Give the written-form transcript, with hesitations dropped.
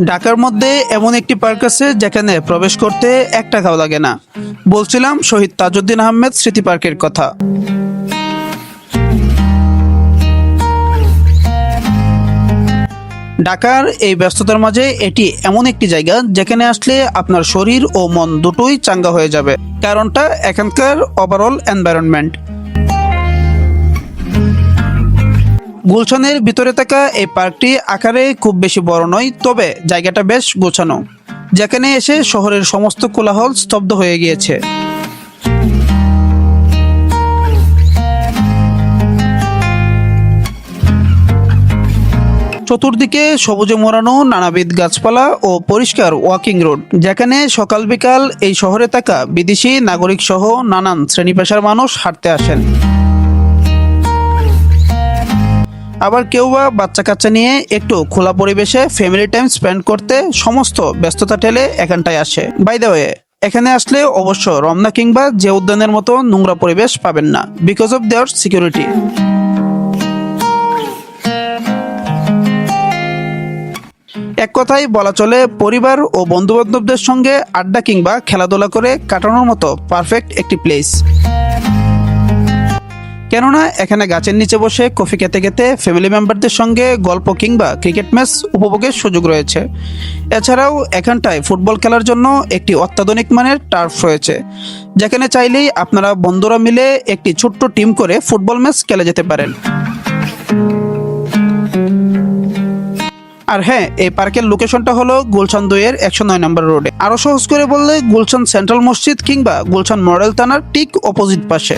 ঢাকার মধ্যে এমন একটি পার্ক আছে যেখানে প্রবেশ করতে 1 টাকাও লাগে না। বলছিলাম শহীদ তাজউদ্দিন আহমেদ স্মৃতি পার্কের কথা। ঢাকার এই ব্যস্ততার মাঝে এটি এমন একটি জায়গা যেখানে আসলে আপনার শরীর ও মন দুটোই চাঙ্গা হয়ে যাবে। কারণটা এখানকার ওভারঅল এনভায়রনমেন্ট। গুলশানের ভিতরে থাকা এই পার্কটি আকারে খুব বেশি বড় নয়, তবে জায়গাটা বেশ গোছানো, যেখানে এসে শহরের সমস্ত কোলাহল স্তব্ধ হয়ে গিয়েছে। চতুর্দিকে সবুজে মোড়ানো নানাবিধ গাছপালা ও পরিষ্কার ওয়াকিং রোড, যেখানে সকাল বিকাল এই শহরে থাকা বিদেশি নাগরিক সহ নানান শ্রেণী পেশার মানুষ হাঁটতে আসেন। আবার কেউ বা বাচ্চা কাচ্চা নিয়ে একটু খোলা পরিবেশে ফ্যামিলি টাইম স্পেন্ড করতে সমস্ত ব্যস্ততা ঠেলে এখানটায় আসে। বাই দ্য ওয়ে, এখানে আসলে অবশ্য রমনা কিংবা যে উদ্যানের মতো নোংরা পরিবেশ পাবেন না, বিকজ অফ দেয়ার সিকিউরিটি। এক কথায় বলা চলে পরিবার ও বন্ধু বান্ধবদের সঙ্গে আড্ডা কিংবা খেলাধুলা করে কাটানোর মতো পারফেক্ট একটি প্লেস। কেননা এখানে গাছের নিচে বসে কফি খেতে খেতে ফ্যামিলি মেম্বারদের সঙ্গে গল্প কিংবা ক্রিকেট ম্যাচ উপভোগের সুযোগ রয়েছে। এছাড়াও এখানটায় ফুটবল খেলার জন্য একটি অত্যাধুনিক মানের টার্ফ রয়েছে, যেখানে চাইলেই আপনারা বন্ধুরা মিলে একটি ছোট্ট টিম করে ফুটবল ম্যাচ খেলে যেতে পারেন। আর হ্যাঁ, এই পার্কের লোকেশনটা হলো গুলশান 2-এর 109 নম্বর রোডে। আরো সহজ করে বললে গুলশান সেন্ট্রাল মসজিদ কিংবা গুলশান মডেল থানার ঠিক অপোজিট পাশে।